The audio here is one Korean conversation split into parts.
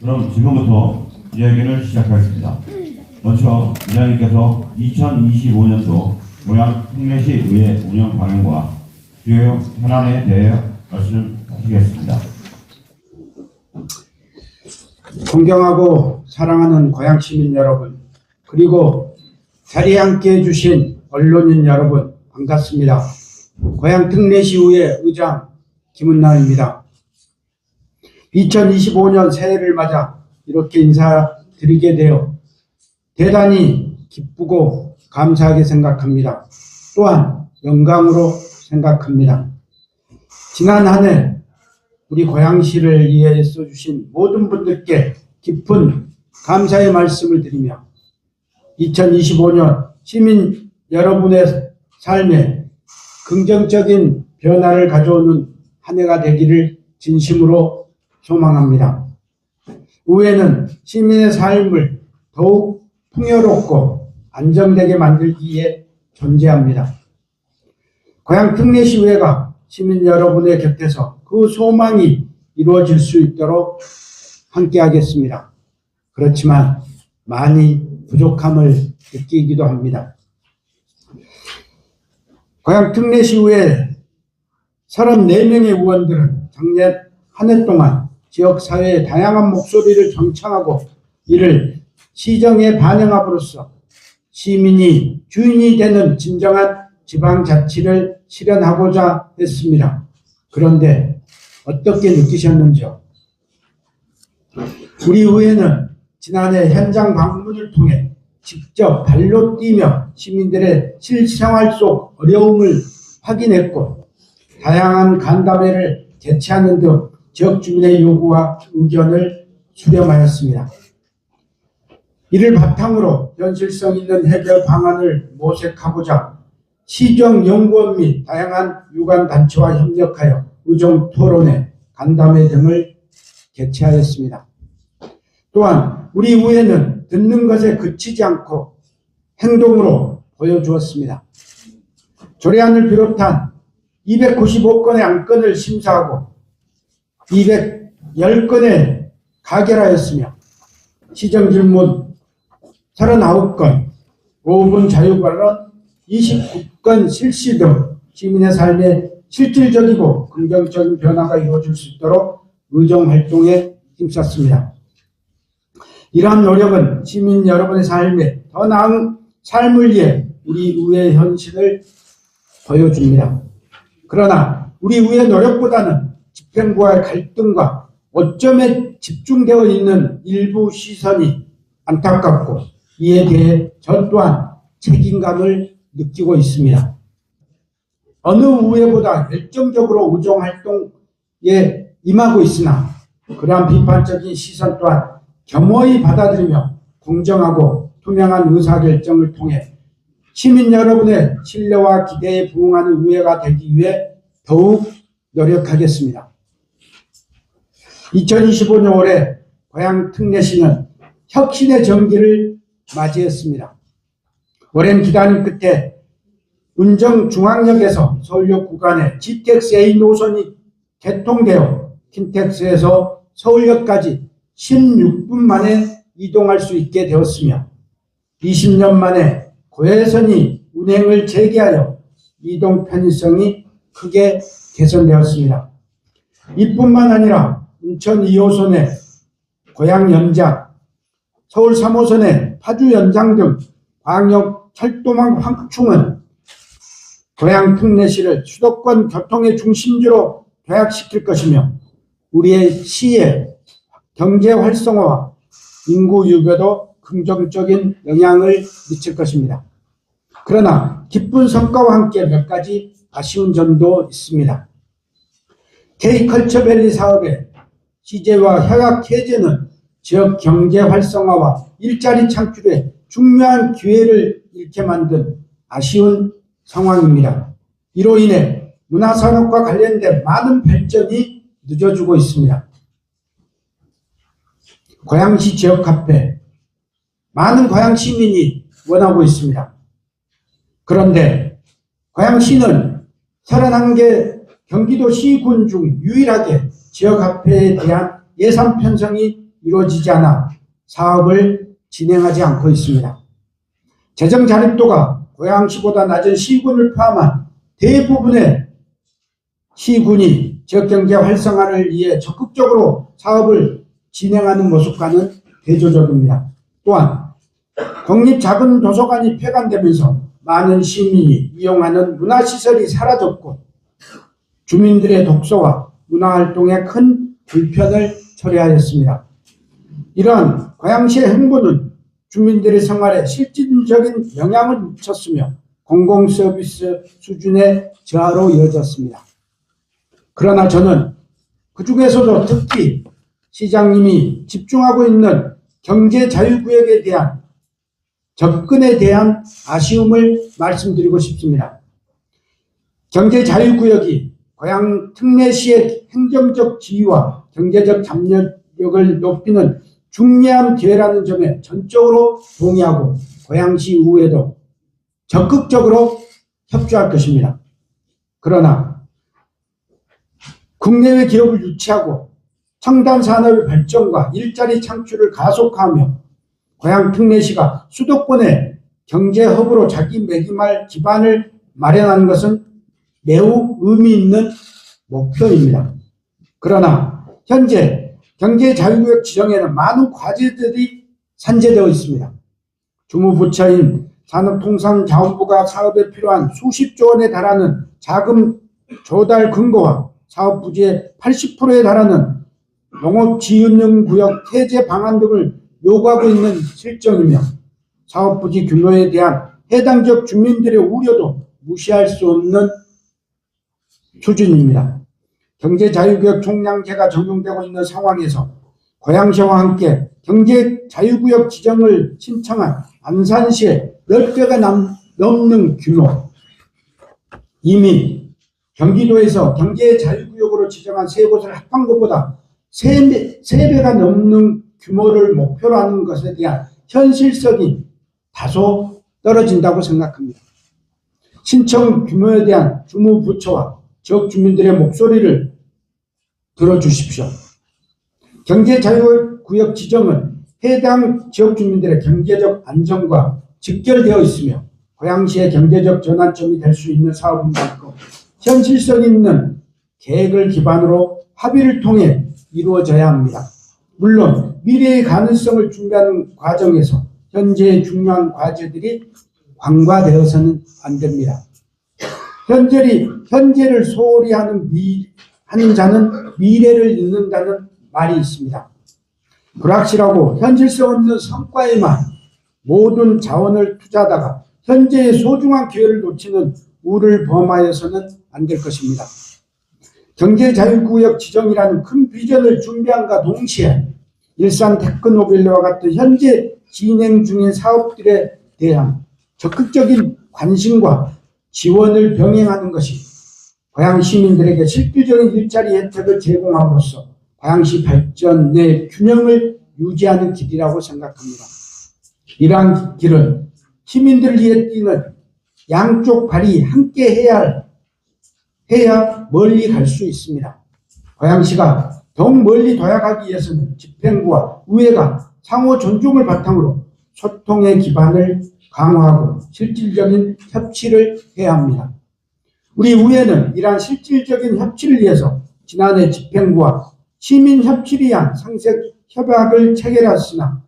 그럼 지금부터 이야기를 시작하겠습니다. 먼저 이장님께서 2025년도 고양 특례시 의회 운영 방향과 주요 현안에 대해 말씀하시겠습니다. 존경하고 사랑하는 고양 시민 여러분, 그리고 자리에 함께 해주신 언론인 여러분, 반갑습니다. 고양 특례시의회 의장 김은남입니다. 2025년 새해를 맞아 이렇게 인사드리게 되어 대단히 기쁘고 감사하게 생각합니다. 또한 영광으로 생각합니다. 지난 한 해 우리 고양시를 위해 애써주신 모든 분들께 깊은 감사의 말씀을 드리며 2025년 시민 여러분의 삶에 긍정적인 변화를 가져오는 한 해가 되기를 진심으로 소망합니다. 의회는 시민의 삶을 더욱 풍요롭고 안정되게 만들기 위해 존재합니다. 고양 특례시의회가 시민 여러분의 곁에서 그 소망이 이루어질 수 있도록 함께하겠습니다. 그렇지만 많이 부족함을 느끼기도 합니다. 고양 특례시의회 34명의 의원들은 작년 한 해 동안 지역사회의 다양한 목소리를 경청하고 이를 시정에 반영함으로써 시민이 주인이 되는 진정한 지방자치를 실현하고자 했습니다. 그런데 어떻게 느끼셨는지요? 우리 의회는 지난해 현장 방문을 통해 직접 발로 뛰며 시민들의 실생활 속 어려움을 확인했고 다양한 간담회를 개최하는 등 지역 주민의 요구와 의견을 수렴하였습니다. 이를 바탕으로 현실성 있는 해결 방안을 모색하고자 시정연구원 및 다양한 유관단체와 협력하여 의정토론회, 간담회 등을 개최하였습니다. 또한 우리 의회는 듣는 것에 그치지 않고 행동으로 보여주었습니다. 조례안을 비롯한 295건의 안건을 심사하고 210건에 가결하였으며 시정질문 39건, 5분 자유발언 29건 실시 등 시민의 삶에 실질적이고 긍정적인 변화가 이루어질 수 있도록 의정활동에 힘썼습니다. 이러한 노력은 시민 여러분의 삶에 더 나은 삶을 위해 우리 의회의 헌신을 보여줍니다. 그러나 우리 의회의 노력보다는 집행부와의 갈등과 오점에 집중되어 있는 일부 시선이 안타깝고 이에 대해 저 또한 책임감을 느끼고 있습니다. 어느 의회보다 열정적으로 의정활동에 임하고 있으나 그러한 비판적인 시선 또한 겸허히 받아들이며 공정하고 투명한 의사결정을 통해 시민 여러분의 신뢰와 기대에 부응하는 의회가 되기 위해 더욱 노력하겠습니다. 2025년 올해 고양 특례시는 혁신의 전기를 맞이했습니다. 오랜 기다림 끝에 운정중앙역에서 서울역 구간에 GTX A 노선이 개통되어 킨텍스에서 서울역까지 16분 만에 이동할 수 있게 되었으며 20년 만에 고해선이 운행을 재개하여 이동 편의성이 크게 개선되었습니다. 이뿐만 아니라 인천 2호선의 고양 연장, 서울 3호선의 파주 연장 등 광역 철도망 확충은 고양 특례시를 수도권 교통의 중심지로 도약시킬 것이며 우리의 시의 경제 활성화와 인구 유교도 긍정적인 영향을 미칠 것입니다. 그러나 기쁜 성과와 함께 몇 가지 아쉬운 점도 있습니다. K컬처밸리 사업의 시제와 협약 해제는 지역 경제 활성화와 일자리 창출에 중요한 기회를 잃게 만든 아쉬운 상황입니다. 이로 인해 문화산업과 관련된 많은 발전이 늦어지고 있습니다. 고양시 지역카페, 많은 고양시민이 원하고 있습니다. 그런데 고양시는 31개 경기도 시군 중 유일하게 지역화폐에 대한 예산 편성이 이루어지지 않아 사업을 진행하지 않고 있습니다. 재정 자립도가 고양시보다 낮은 시군을 포함한 대부분의 시군이 지역경제 활성화를 위해 적극적으로 사업을 진행하는 모습과는 대조적입니다. 또한 공립 작은 도서관이 폐관되면서 많은 시민이 이용하는 문화시설이 사라졌고 주민들의 독서와 문화활동에 큰 불편을 초래하였습니다. 이러한 고양시의 행보는 주민들의 생활에 실질적인 영향을 미쳤으며 공공서비스 수준의 저하로 이어졌습니다. 그러나 저는 그 중에서도 특히 시장님이 집중하고 있는 경제자유구역에 대한 접근에 대한 아쉬움을 말씀드리고 싶습니다. 경제자유구역이 고양 특례시의 행정적 지위와 경제적 잠재력을 높이는 중요한 기회라는 점에 전적으로 동의하고 고양시 의회도 적극적으로 협조할 것입니다. 그러나 국내외 기업을 유치하고 첨단 산업의 발전과 일자리 창출을 가속화하며 고양 특례시가 수도권의 경제 허브로 자기매김할 기반을 마련하는 것은 매우 의미 있는 목표입니다. 그러나 현재 경제자유구역 지정에는 많은 과제들이 산재되어 있습니다. 주무부처인 산업통상자원부가 사업에 필요한 수십조 원에 달하는 자금 조달 근거와 사업 부지의 80%에 달하는 농업지원구역 해제 방안 등을 요구하고 있는 실정이며 사업 부지 규모에 대한 해당 지역 주민들의 우려도 무시할 수 없는 수준입니다. 경제자유구역 총량제가 적용되고 있는 상황에서 고양시와 함께 경제자유구역 지정을 신청한 안산시의 몇 배가 넘는 규모, 이미 경기도에서 경제자유구역으로 지정한 세 곳을 합한 것보다 세 배가 넘는 규모를 목표로 하는 것에 대한 현실성이 다소 떨어진다고 생각합니다. 신청 규모에 대한 주무부처와 지역 주민들의 목소리를 들어주십시오. 경제자유구역 지정은 해당 지역 주민들의 경제적 안정과 직결되어 있으며 고양시의 경제적 전환점이 될 수 있는 사업인 만큼 현실성 있는 계획을 기반으로 합의를 통해 이루어져야 합니다. 물론 미래의 가능성을 준비하는 과정에서 현재의 중요한 과제들이 관과되어서는 안 됩니다. 현재를 소홀히 하는 자는 미래를 잃는다는 말이 있습니다. 불확실하고 현실성 없는 성과에만 모든 자원을 투자하다가 현재의 소중한 기회를 놓치는 우를 범하여서는 안 될 것입니다. 경제자유구역 지정이라는 큰 비전을 준비함과 동시에 일산 테크노빌레와 같은 현재 진행 중인 사업들에 대한 적극적인 관심과 지원을 병행하는 것이 고양 시민들에게 실질적인 일자리 혜택을 제공함으로써 고양시 발전의 균형을 유지하는 길이라고 생각합니다. 이러한 길은 시민들을 위해 뛰는 양쪽 발이 함께 해야 멀리 갈 수 있습니다. 고양시가 더욱 멀리 도약하기 위해서는 집행부와 의회가 상호 존중을 바탕으로 소통의 기반을 강화하고 실질적인 협치를 해야 합니다. 우리 의회는 이러한 실질적인 협치를 위해서 지난해 집행부와 시민협치를 위한 상생 협약을 체결했으나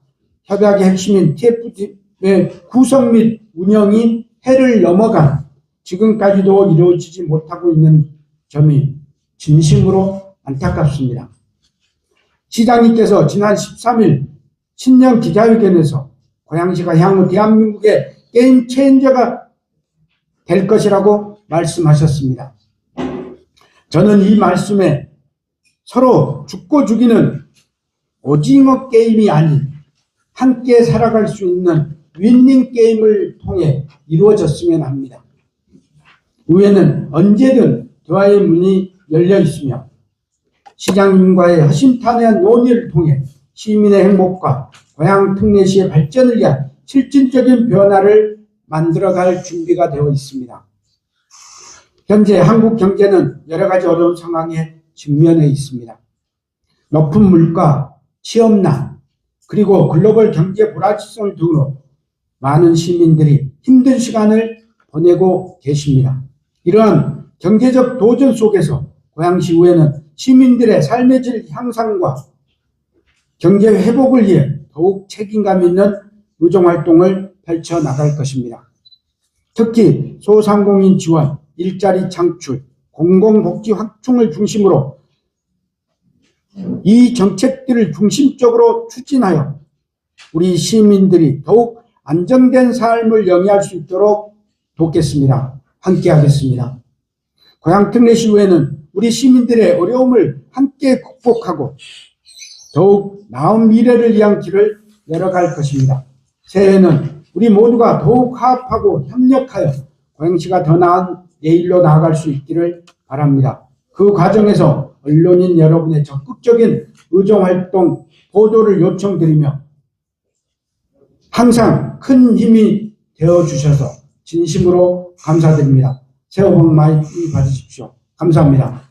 협약의 핵심인 TF의 구성 및 운영이 해를 넘어간 지금까지도 이루어지지 못하고 있는 점이 진심으로 안타깝습니다. 시장님께서 지난 13일 신년 기자회견에서 고양시가 향후 대한민국의 게임 체인저가 될 것이라고 말씀하셨습니다. 저는 이 말씀에 서로 죽고 죽이는 오징어 게임이 아닌 함께 살아갈 수 있는 윈닝 게임을 통해 이루어졌으면 합니다. 의회는 언제든 대화의 문이 열려 있으며 시장님과의 허심탄회한 논의를 통해 시민의 행복과 고양 특례시의 발전을 위한 실질적인 변화를 만들어갈 준비가 되어 있습니다. 현재 한국 경제는 여러 가지 어려운 상황에 직면해 있습니다. 높은 물가, 취업난, 그리고 글로벌 경제 불확실성 등으로 많은 시민들이 힘든 시간을 보내고 계십니다. 이러한 경제적 도전 속에서 고양시의회는 시민들의 삶의 질 향상과 경제 회복을 위해 더욱 책임감 있는 의정활동을 펼쳐나갈 것입니다. 특히 소상공인 지원, 일자리 창출, 공공복지 확충을 중심으로 이 정책들을 중심적으로 추진하여 우리 시민들이 더욱 안정된 삶을 영위할 수 있도록 돕겠습니다. 함께하겠습니다. 고양특례시의회는 우리 시민들의 어려움을 함께 극복하고 더욱 나은 미래를 위한 길을 열어갈 것입니다. 새해에는 우리 모두가 더욱 화합하고 협력하여 고양시가 더 나은 내일로 나아갈 수 있기를 바랍니다. 그 과정에서 언론인 여러분의 적극적인 의정활동 보도를 요청드리며 항상 큰 힘이 되어주셔서 진심으로 감사드립니다. 새해 복 많이 받으십시오. 감사합니다.